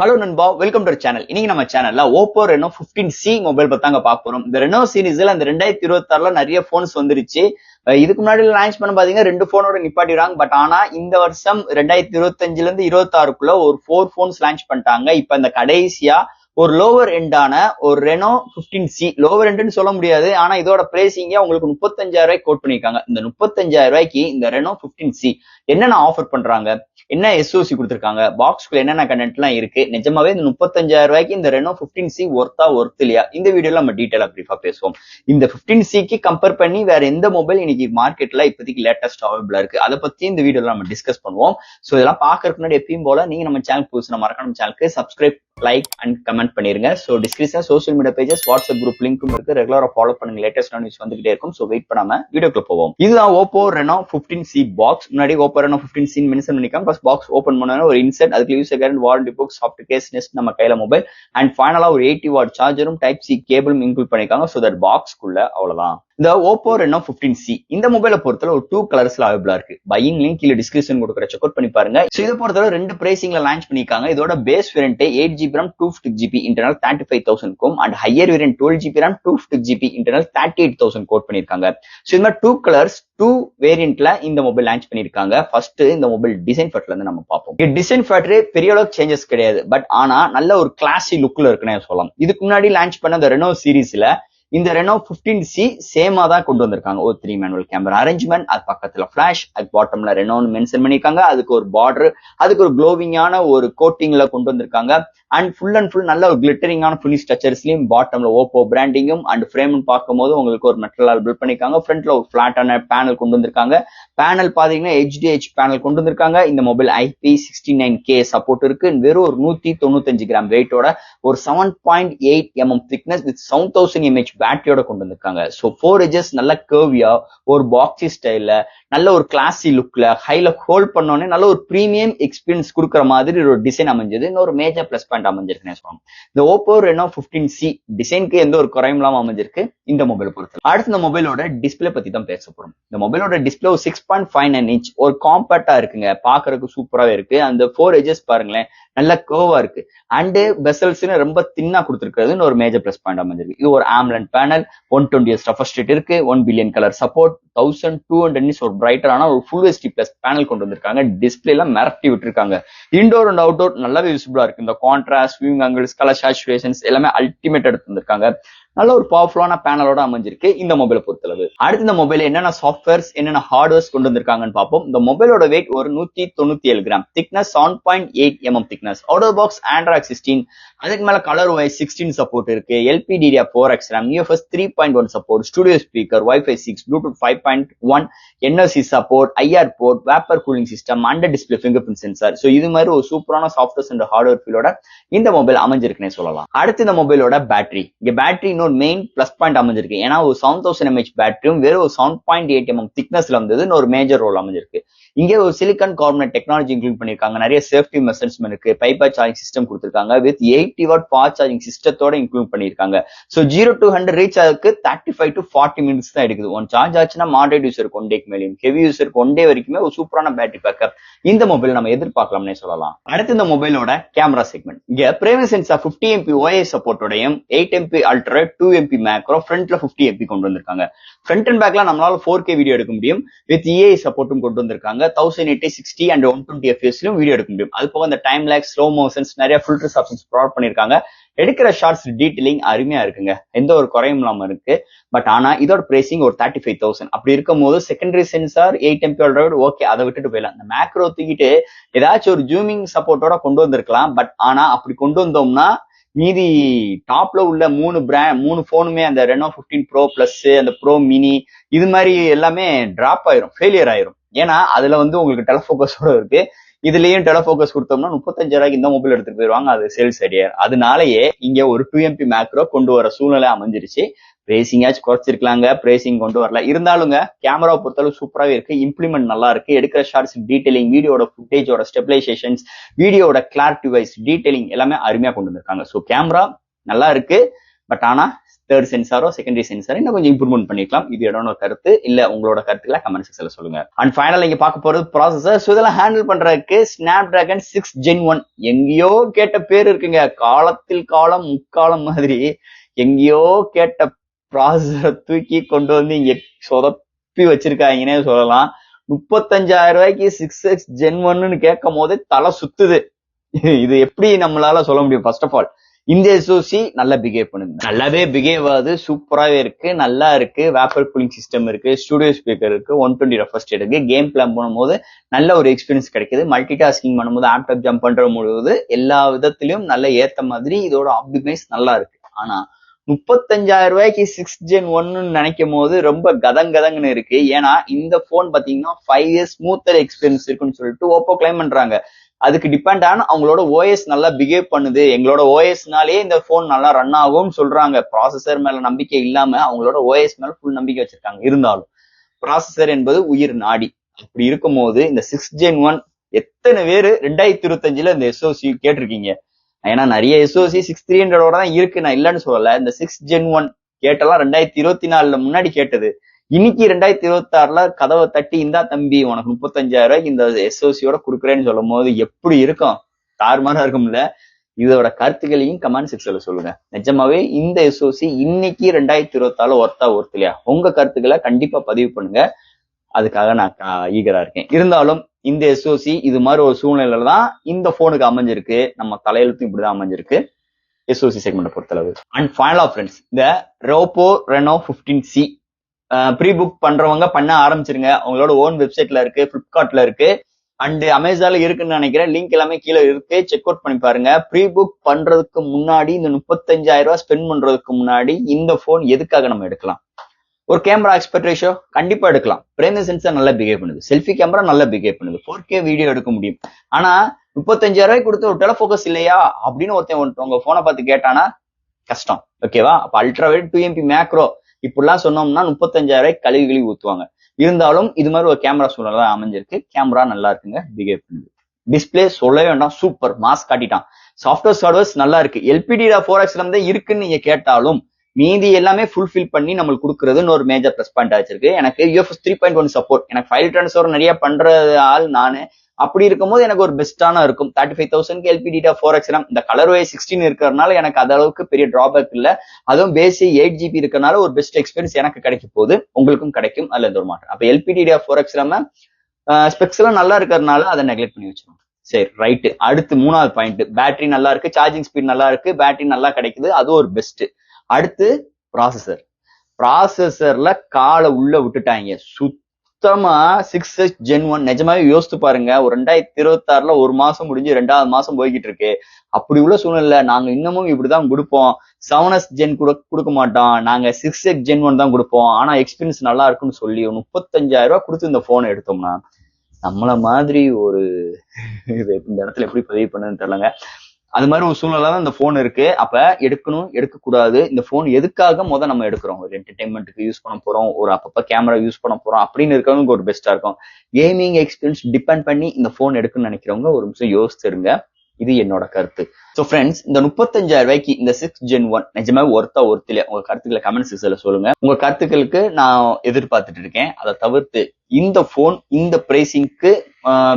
Hello நண்பா, welcome to channel. இன்னைக்கு நம்ம சேனல்ல Oppo Reno 15C மொபைல் பத்தாங்க பார்க்க போறோம். இந்த Reno சீரிஸ்ல அந்த 2026ல நிறைய போன்ஸ் வந்துருச்சு. இதுக்கு முன்னாடி லான்ச் பண்ண பாத்தீங்கன்னா 2 போனோட நிப்பாட்டிடுறாங்க. பட் ஆனா இந்த வருஷம் 2025ல இருந்து 26க்குள்ள ஒரு 4 போன்ஸ் லான்ச் பண்ணிட்டாங்க. இப்ப இந்த கடைசியா ஒரு லோவர் எண்டான ஒரு Reno 15C, லோவர் எண்டுன்னு சொல்ல முடியாது, ஆனா இதோட பிரைசிங்க உங்களுக்கு 35,000 ரூபாய்க்கு கோட் பண்ணிருக்காங்க. இந்த 35,000 ரூபாய்க்கு இந்த Reno 15C என்னென்ன ஆஃபர் பண்றாங்க, என்ன SoC கொடுத்திருக்காங்க, பாக்ஸ்க்குள்ள என்னென்ன கண்டென்ட் எல்லாம் இருக்கு, நிஜமாவே இந்த 35,000 ரூபாய்க்கு இந்த Reno 15C ஒர்த் இல்லையா, இந்த வீடியோல நம்ம டீடைலா பிரீஃபா பேசுவோம். இந்த 15Cக்கு கம்பேர் பண்ணி வேற எந்த மொபைல் இன்னைக்கு மார்க்கெட்ல இப்போதைக்கு லேட்டஸ்ட் அவைலபிளா இருக்கு, அதை பத்தி இந்த வீடியோல நம்ம டிஸ்கஸ் பண்ணுவோம். சோ இதெல்லாம் பாக்குறதுக்கு முன்னாடி எப்பயும் போல நீங்க நம்ம சேனல் புதுசு மறக்காம சேனலுக்கு சப்ஸ்கிரைப், லைக் அண்ட் கமெண்ட் பண்ணிருங்க. So description social media pages, WhatsApp group லிங்க்கும் இருக்கு. ரெகுலரா ஃபாலோ பண்ணுங்க, லேட்டஸ்ட் நியூஸ் வந்துகிட்டே இருக்கும். சோ வெயிட் பண்ணாம வீடியோக்குள்ள போவோம். இதுதான் Oppo Reno 15C பாக்ஸ். முன்னாடி Oppo Reno 15C மென்ஷன் பண்ணிருக்காங்க. ஃபர்ஸ்ட் பாக்ஸ் ஓபன் பண்ணா ஒரு இன்செர்ட், அதுக்கு user guide, warranty book, soft case, next நம்ம கையில மொபைல் அண்ட் ஃபைனலா ஒரு 80 வாட் சார்ஜரும் டைப் சி கேபிளும் இன்க்ளூட் பண்ணிருக்காங்க. சோ தட் பாக்ஸ்க்குள்ள அவ்வளவுதான். இந்த Oppo Reno 15C இந்த மொபைலை பொறுத்தவரை ஒரு 2 கலர்ஸ்ல அவைலபிளா இருக்கு. பையிங் லிங்க் கீழே டிஸ்கிரிப்ஷன் கொடுக்குற, செக் அவுட் பண்ணி பாருங்க. சோ இதை பொறுத்தவரை 2 பிரைசிங்ல லான்ச் பண்ணிருக்காங்க. இதோட base variant 8GB RAM 256GB internal 35,000க்கும் and higher variant 12GB RAM 256GB internal 38,000 quote பண்ணிருக்காங்க. சோ இந்த மாதிரி 2 கலர்ஸ் 2 வேரியன்ட்ல இந்த மொபைல் லான்ச் பண்ணிருக்காங்க. ஃபர்ஸ்ட் இந்த மொபைல் டிசைன் ஃபேக்டர்ல இருந்து நம்ம பார்ப்போம். டிசைன் ஃபேக்டர் பெரிய அளவுக்கு சேஞ்சஸ் கிடையாது, பட் ஆனா நல்ல ஒரு கிளாசி லுக்ல இருக்குன்னு சொல்லலாம். இதுக்கு முன்னாடி லான்ச் பண்ண இந்த Reno சீரிஸ்ல இந்த Reno 15C சேமா தான் கொண்டு வந்திருக்காங்க. ஒரு 3 மேனுவல் கேமரா அரேஞ்ச்மெண்ட், அது பக்கத்துல பிளாஷ், அது பாட்டம்ல Renoன்னு மென்ஷன் பண்ணிருக்காங்க. அதுக்கு ஒரு பார்டர், அதுக்கு ஒரு க்ளோவிங்கான ஒரு கோட்டிங்ல கொண்டு வந்திருக்காங்க. அண்ட் ஃபுல் நல்ல ஒரு கிளிட்டரிங்கான ஃபினிஷ் ஸ்ட்ரக்சர்ஸ்லயும் பாட்டம்ல Oppo பிராண்டிங்கும் அண்ட் ஃப்ரேம்னு பார்க்கும்போது உங்களுக்கு ஒரு மெட்டலால் பில்ட் பண்ணிருக்காங்க. ஃப்ரண்ட்ல ஒரு பிளாட்டான பேனல் கொண்டு வந்திருக்காங்க. பேனல் பாத்தீங்கன்னா HDH பேனல் கொண்டு வந்திருக்காங்க. இந்த மொபைல் IP69K சப்போர்ட் இருக்கு. வெறும் ஒரு 195 கிராம் வெயிட்டோட ஒரு 7.8 mm திக்னஸ் வித் 7000 mAh பேட்டரியோட கொண்டு வந்திருக்காங்க. சோ 4 எட்ஜஸ் நல்ல கர்வியா ஒரு பாக்ஸி ஸ்டைல்ல நல்ல ஒரு கிளாசி லுக்ல ஹைல ஹோல்ட் பண்ணோன்னே நல்ல ஒரு பிரீமியம் எக்ஸ்பீரியன்ஸ் கொடுக்குற மாதிரி ஒரு டிசைன் அமைஞ்சது. இன்னொரு மேஜர் பிளஸ் பாயிண்ட் அமைஞ்சிருக்குன்னு சொல்லணும். இந்த Oppo Reno 15C டிசைனுக்கு எந்த ஒரு குறையும் இல்லாம அமைஞ்சிருக்கு இந்த மொபைல் பொறுத்து. அடுத்து இந்த மொபைலோட டிஸ்பிளே பத்தி தான் பேச போறோம். இந்த மொபைலோட டிஸ்பிளே 6.59 இன்ச் ஒரு காம்பேக்டா இருக்குங்க. பாக்குறதுக்கு சூப்பராவே இருக்கு. அந்த 4 எட்ஜஸ் பாருங்களேன், நல்ல கர்வா இருக்கு. அண்ட் பெசல்ஸ் ரொம்ப தின்னா கொடுத்திருக்கிறது ஒரு மேஜர் பிளஸ் பாயிண்ட் அமைஞ்சிருக்கு. இது ஒரு AMOLED panel, 120Hz refresh rate இருக்கு, 1 பில்லியன் கலர் சப்போர்ட், 1200 nits ஒரு பிரைட்டரான ஒரு ஃபுல் HD பிளஸ் பேனல் கொண்டு வந்திருக்காங்க. டிஸ்பிளேல மிரட்டி விட்டுருக்காங்க. இன்டோர் அண்ட் அவுட்டோர் நல்லாவே விசிபிளா இருக்கு. இந்த contrast, viewing angles, colour saturations எல்லாமே அல்டிமேட் எடுத்து வந்திருக்காங்க. நல்ல ஒரு பவர்ஃபுல்லான பேனலோட அமைஞ்சிருக்கு இந்த மொபைலை பொறுத்தளவு. அடுத்து இந்த மொபைல் என்னென்ன சாஃப்ட்வேர்ஸ், என்னென்ன ஹார்ட்வேர்ஸ் கொண்டு வந்திருக்காங்கன்னு பார்ப்போம். இந்த மொபைலோட வெயிட் ஒரு 197 gram, thickness 7.8 mm thickness, out of box Android 16, அதுக்கு மேல கலர் வைஸ் 16 சப்போர்ட் இருக்கு, LPDDR4X RAM, UFS 3.1 support, studio speaker, Wi-Fi 6, Bluetooth 5.1, NFC support, IR port, vapour cooling system, under display fingerprint sensor. So இது மாதிரி ஒரு சூப்பரான softwares and hardware ஃபீலோட இந்த mobile அமைஞ்சிருக்குன்னே சொல்லலாம். அடுத்து இந்த மொபைலோட பேட்டரி, இங்க பேட்டரி இன்னொரு மெயின் பிளஸ் பாயிண்ட் அமைஞ்சிருக்கு. ஏன்னா ஒரு 7000 mAh பேட்டரியும் வெறும் ஒரு 7.8 mm திக்னஸ்ல வந்தது ஒரு மேஜர் ரோல் அமைஞ்சிருக்கு. இங்கே ஒரு சிலிகான் கார்பனேட் டெக்னாலஜி இன்க்ளூட் பண்ணிருக்காங்க. நிறைய சேஃப்டி மெஷர்ஸ் இருக்கு. பைப்பர் சார்ஜிங் சிஸ்டம் கொடுத்திருக்காங்க. வித் 80 வாட் ஃபாஸ்ட் சார்ஜிங் சிஸ்டத்தோட இன்க்ளூட் பண்ணிருக்காங்க. சோ 0 to 100 ரீச் ஆகுக்கு 35 to 40 மினிட்ஸ் தான் எடுக்குது. ஒன் சார்ஜ் ஆச்சுன்னா மாடரேட் யூசருக்கு 1 டேக்கு மேலேயும், ஹெவி யூசருக்கு 1 டே வரைக்குமே ஒரு சூப்பரான பேட்டரி பேக்கப் இந்த மொபைல் நம்ம எதிர்பார்க்கலாம்னே சொல்லலாம். அடுத்து இந்த மொபைலோட கேமரா செக்மெண்ட், இங்க primary sensor 50 MP OIS சப்போர்ட்டோடையும் 8 MP ultra 2 MP macro, ஃப்ரண்ட்ல 50 MP கொண்டு வந்திருக்காங்க. ஃப்ரண்ட் அண்ட் பேக்ல நம்மளால 4K வீடியோ எடுக்க முடியும். வித் EA சப்போர்ட்டும் கொண்டு வந்திருக்காங்க. 1080, 60 and 120 fps வீடியோ எடுக்க முடியும். அது போக இந்த டைம் லேக்ஸ், ஸ்லோ மோஷன்ஸ், நிறைய ஃபில்டர்ஸ் ஆப்ஷன்ஸ் ப்ரொவைட் பண்ணிருக்காங்க. எடுக்கிற ஷார்ட்ஸ் டீடைலிங் அருமையா இருக்குங்க, எந்த ஒரு குறையும் இல்லாம இருக்கு. பட் ஆனா இதோட பிரைசிங் ஒரு 35,000. அப்படி இருக்கும் போது செகண்டரி சென்சார் 8 MP ஓகே, அதை விட்டுட்டு போயிடலாம். இந்த மேக்ரோ தூக்கிட்டு ஏதாச்சும் ஒரு ஜூமிங் சப்போர்ட்டோட கொண்டு வந்திருக்கலாம். பட் ஆனா அப்படி கொண்டு வந்தோம்னா மீதி டாப்ல உள்ள 3 போனுமே அந்த Reno 15 Pro பிளஸ், அந்த Pro மினி, இது மாதிரி எல்லாமே டிராப் ஆயிரும், ஃபெயிலியர் ஆயிரும். ஏன்னா அதுல உங்களுக்கு டெலஃபோக்கஸோட இருக்கு. இதுலயும் டெலஃபோக்கஸ் கொடுத்தோம்னா 35,000 ரூபாய்க்கு இந்த மொபைல் எடுத்துட்டு போயிருவாங்க. அது சேல்ஸ் ஐடியா. அதனாலயே இங்க ஒரு 2 MP மேக்ரோ கொண்டு வர சூழ்நிலை அமைஞ்சிருச்சு. பிரேசிங்காச்சும் குறைச்சிருக்கலாங்க, பிரேசிங் கொண்டு வரல. இருந்தாலுங்க கேமராவை பொறுத்தளவு சூப்பராகவே இருக்கு. இம்ப்ளிமெண்ட் நல்லா இருக்கு. எடுக்கிற ஷார்ட்ஸ் டீடைலிங், வீடியோட ஃபுட்டேஜோட ஸ்டெபிலைசேஷன்ஸ், வீடியோட கிளாரிட்டி வைஸ் டீடைலிங் எல்லாமே அருமையா கொண்டு வந்திருக்காங்க. ஸோ கேமரா நல்லா இருக்கு. பட் ஆனா தேர்ட் சென்சாரோ செகண்டரி சென்சாரோ இன்னும் கொஞ்சம் இம்ப்ரூவ்மெண்ட் பண்ணிக்கலாம். இது என்னோட கருத்து. இல்ல உங்களோட கருத்துக்களை கமெண்ட் செக்ஷன்ல சொல்லுங்க. அண்ட் ஃபைனல் இங்க பார்க்க போறது ப்ராசஸர். ஸோ இதெல்லாம் ஹேண்டில் பண்றதுக்கு Snapdragon 6 Gen 1 எங்கேயோ கேட்ட பேர் இருக்குங்க. காலத்தில் காலம் முக்காலம் மாதிரி எங்கேயோ கேட்ட ப்ராசஸரை தூக்கி கொண்டு வந்து இங்க சொதப்பி வச்சிருக்காங்கன்னே சொல்லலாம். 35,000 ரூபாய்க்கு 6X Gen 1ன்னு கேட்கும் போதே தலை சுத்துது. இது எப்படி நம்மளால சொல்ல முடியும்? ஃபர்ஸ்ட் ஆஃப் ஆல் இந்த SoC நல்லா பிஹேவ் பண்ணுது, நல்லாவே பிஹேவ் ஆகுது, சூப்பராவே இருக்கு, நல்லா இருக்கு. வேப்பர் கூலிங் சிஸ்டம் இருக்கு, ஸ்டுடியோ ஸ்பீக்கர் இருக்கு, 120 ரெஃப்ரெஷ் ரேட் இருக்கு. கேம் பிளே பண்ணும்போது நல்ல ஒரு எக்ஸ்பீரியன்ஸ் கிடைக்குது. மல்டி டாஸ்கிங் பண்ணும்போது ஆப்டாப் ஜம்ப் பண்ற போது எல்லா விதத்திலயும் நல்ல ஏத்த மாதிரி இதோட ஆப்டிமைஸ் நல்லா இருக்கு. ஆனா 35,000 ரூபாய்க்கு 6 Gen 1ன்னு நினைக்கும் போது ரொம்ப கதங்கதங்கன்னு இருக்கு. ஏன்னா இந்த போன் பாத்தீங்கன்னா 5 years ஸ்மூத்தர் எக்ஸ்பீரியன்ஸ் இருக்குன்னு சொல்லிட்டு ஓப்போ கிளைம் பண்றாங்க. அதுக்கு டிபெண்ட் ஆன அவங்களோட ஓஎஸ் நல்லா பிஹேவ் பண்ணுது, எங்களோட ஓஎஸ்னாலே இந்த போன் நல்லா ரன் ஆகும் சொல்றாங்க. ப்ராசஸர் மேல நம்பிக்கை இல்லாம அவங்களோட ஓஎஸ் மேல ஃபுல் நம்பிக்கை வச்சிருக்காங்க. இருந்தாலும் ப்ராசஸர் என்பது உயிர் நாடி. அப்படி இருக்கும் போது இந்த 6 Gen 1 எத்தனை பேரு 2025ல இந்த SoC கேட்டிருக்கீங்க? ஏன்னா நிறைய SoC 6300 தான் இருக்கு, நான் இல்லைன்னு சொல்லல. இந்த 6 Gen 1 கேட்டெல்லாம் 2024 முன்னாடி கேட்டது. இன்னைக்கு 2026ல கதவை தட்டி இந்தா தம்பி உனக்கு 35,000 ரூபாய்க்கு இந்த SoCயோட கொடுக்குறேன்னு சொல்லும் போது எப்படி இருக்கும்? தாறுமாறா இருக்கும்ல. இதோட கருத்துக்களையும் கமெண்ட் செக்ஷன்ல சொல்லுங்க. நிஜமாவே இந்த SoC இன்னைக்கு 2026 ஒர்த்தா இல்லையா? உங்க கருத்துக்களை கண்டிப்பா பதிவு பண்ணுங்க. அதுக்காக நான் ஈகரா இருக்கேன். இருந்தாலும் இந்த SoC இது மாதிரி ஒரு சூழ்நிலையில தான் இந்த போனுக்கு அமைஞ்சிருக்கு. நம்ம தலையெழுத்தும் இப்படிதான் அமைஞ்சிருக்கு SoC செக்மெண்ட் பொறுத்தளவு. அண்ட் ஃபைனலா ஃப்ரெண்ட்ஸ், இந்த Oppo Reno 15C pre book பண்றவங்க பண்ண ஆரம்பிச்சிருங்க. அவங்களோட ஓன் வெப்சைட்ல இருக்கு, பிளிப்கார்ட்ல இருக்கு, அண்ட் அமேசான்ல இருக்குன்னு நினைக்கிறேன். லிங்க் எல்லாமே கீழே இருக்கு, செக் அவுட் பண்ணி பாருங்க. ப்ரீ புக் பண்றதுக்கு முன்னாடி இந்த 35,000 ரூபாய் ஸ்பெண்ட் பண்றதுக்கு முன்னாடி இந்த போன் எதுக்காக நம்ம எடுக்கலாம்? ஒரு கேமரா எக்ஸ்பெக்ட் ரேஷியோ கண்டிப்பா எடுக்கலாம். பிரைமரி சென்சார் நல்லா பிஹேவ் பண்ணுது, செல்ஃபி கேமரா நல்லா பிஹேவ் பண்ணுது, 4K வீடியோ எடுக்க முடியும். ஆனா 35,000 ரூபாய்க்கு கொடுத்து ஒரு டெலஃபோக்கஸ் இல்லையா அப்படின்னு ஒருத்தன் உங்க போனை பார்த்து கேட்டானா கஷ்டம். ஓகேவா? அப்ப அல்ட்ரா வைட் 2MP மேக்ரோ இப்படிலாம் சொன்னோம்னா 35,000 ரூபாய்க்கு கழுவி ஊத்துவாங்க. இருந்தாலும் இது மாதிரி ஒரு கேமரா சூழ்நிலை அமைஞ்சிருக்கு. கேமரா நல்லா இருக்குங்க, பிஹேவ் பண்ணுது. டிஸ்பிளே சொல்லவே வேண்டாம், சூப்பர் மாஸ் காட்டிட்டான். சாஃப்ட்வேர் சர்வர்ஸ் நல்லா இருக்கு. LPDDR4X தான் இருக்குன்னு நீங்க கேட்டாலும் மீதி எல்லாமே ஃபுல்ஃபில் பண்ணி நம்மளுக்கு கொடுக்கறதுன்னு ஒரு மேஜர் பிளஸ் பாயிண்ட் ஆச்சிருக்கு. எனக்கு UFS 3.1 சப்போர்ட், எனக்கு ஃபைல் ட்ரான்ஸ்ஃபர் நிறைய பண்ற ஆள் நானு. அப்படி இருக்கும்போது எனக்கு ஒரு பெஸ்டான இருக்கும். 35,000க்கு LPDDR4X இந்த கலர் OS 16 இருக்கிறதுனால எனக்கு அது அளவுக்கு பெரிய டிராபேக் இல்ல. அதுவும் பேசிக் 8GB இருக்கிறதுனால ஒரு பெஸ்ட் எக்ஸ்பீரியன்ஸ் எனக்கு கிடைக்கும் போது உங்களுக்கும் கிடைக்கும். அதுல எந்த ஒரு மாற்றம். அப்ப LPDDR4X ஸ்பெக்ஸ் எல்லாம் நல்லா இருக்கிறதுனால அதை நெக்லெக்ட் பண்ணி வச்சிருவோம். சரி, ரைட்டு. அடுத்து 3வது பாயிண்ட், பேட்டரி நல்லா இருக்கு, சார்ஜிங் ஸ்பீட் நல்லா இருக்கு, பேட்டரி நல்லா கிடைக்குது, அது ஒரு பெஸ்ட். அடுத்து ப்ராசஸர்ல காலை உள்ள விட்டுட்டாங்க சுத்தமா. 6X Gen 1 நிஜமாவே யோசித்து பாருங்க. ஒரு 2026ல ஒரு மாசம் முடிஞ்சு 2வது மாசம் போய்கிட்டு இருக்கு. அப்படி உள்ள சூழ்நிலை நாங்க இன்னமும் இப்படிதான் கொடுப்போம். 7S Gen கொடுக்க மாட்டோம், நாங்க 6X Gen 1 தான் கொடுப்போம், ஆனா எக்ஸ்பீரியன்ஸ் நல்லா இருக்குன்னு சொல்லி 35,000 ரூபாய் கொடுத்து இந்த போனை எடுத்தோம்னா நம்மள மாதிரி ஒரு இந்த இடத்துல எப்படி பதிவு பண்ணுன்னு தெரியலங்க. அது மாதிரி ஒரு சூழ்நிலை தான் இந்த போன் இருக்கு. அப்ப எடுக்கணும் எடுக்கக்கூடாது, இந்த போன் எதுக்காக நம்ம எடுக்கிறோம்? ஒரு என்டர்டைன்மெண்ட்டுக்கு யூஸ் பண்ண போறோம், ஒரு அப்பப்ப கேமரா யூஸ் பண்ண போறோம் அப்படின்னு இருக்கிறவங்க ஒரு பெஸ்டா இருக்கும். கேமிங் எக்ஸ்பீரியன்ஸ் டிபெண்ட் பண்ணி இந்த போன் எடுக்கணும்னு நினைக்கிறவங்க ஒரு நிமிஷம் யோசிச்சிருங்க. இது என்னோட கருத்து. சோ ஃப்ரெண்ட்ஸ், இந்த 35,000 ரூபாய்க்கு இந்த 6 Gen 1 நிஜமாவே ஒருத்தில உங்க கருத்துக்களை கமெண்ட் செக்ஷன்ல சொல்லுங்க. உங்க கருத்துக்களுக்கு நான் எதிர்பார்த்துட்டு இருக்கேன். அதை தவிர்த்து இந்த போன் இந்த பிரைசிங்க்கு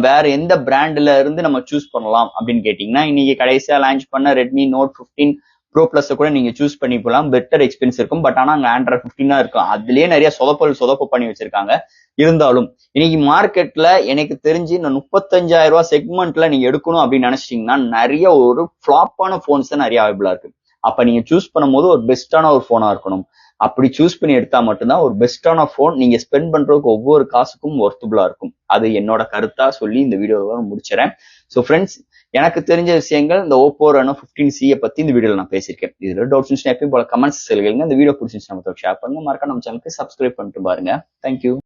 வேற எந்த பிராண்ட்ல இருந்து நம்ம சூஸ் பண்ணலாம் அப்படின்னு கேட்டீங்கன்னா, இன்னைக்கு கடைசியா லான்ச் பண்ண Redmi Note 15 Pro Plus கூட நீங்க சூஸ் பண்ணி போலாம். பெட்டர் எக்ஸ்பீரியன்ஸ் இருக்கும். பட் ஆனா அங்க Android 15 இருக்கும். அதுலயே நிறைய சொதப்பு பண்ணி வச்சிருக்காங்க. இருந்தாலும் இன்னைக்கு மார்க்கெட்ல எனக்கு தெரிஞ்சு இந்த 35,000 ரூபாய் செக்மெண்ட்ல நீங்க எடுக்கணும் அப்படின்னு நினைச்சிட்டீங்கன்னா நிறைய ஒரு ஃபிளாப்பான போன்ஸ் தான் நிறைய அவைபிளா இருக்கு. அப்ப நீங்க சூஸ் பண்ணும்போது ஒரு பெஸ்டான ஒரு போனா இருக்கணும். அப்படி சூஸ் பண்ணி எடுத்தா மட்டும்தான் ஒரு பெஸ்டான போன் நீங்க ஸ்பெண்ட் பண்றதுக்கு ஒவ்வொரு காசுக்கும் ஒர்த்தபுளா இருக்கும். அது என்னோட கருத்தா சொல்லி இந்த வீடியோவை முடிச்சிடறேன். ஸோ ஃப்ரெண்ட்ஸ், எனக்கு தெரிஞ்ச விஷயங்கள் இந்த Oppo Reno 15C பத்தி இந்த வீடியோல நான் பேசியிருக்கேன். இதுல டவுட்ஸ் எப்பயும் போல கமெண்ட்ஸ் சொல்லுங்க. இந்த வீடியோ பிடிச்சிருந்துச்சு நம்ம ஷேர் பண்ணுங்க. மறக்காம நம்ம சேனலுக்கு சப்ஸ்கிரைப் பண்ணிட்டு பாருங்க. தேங்க்யூ.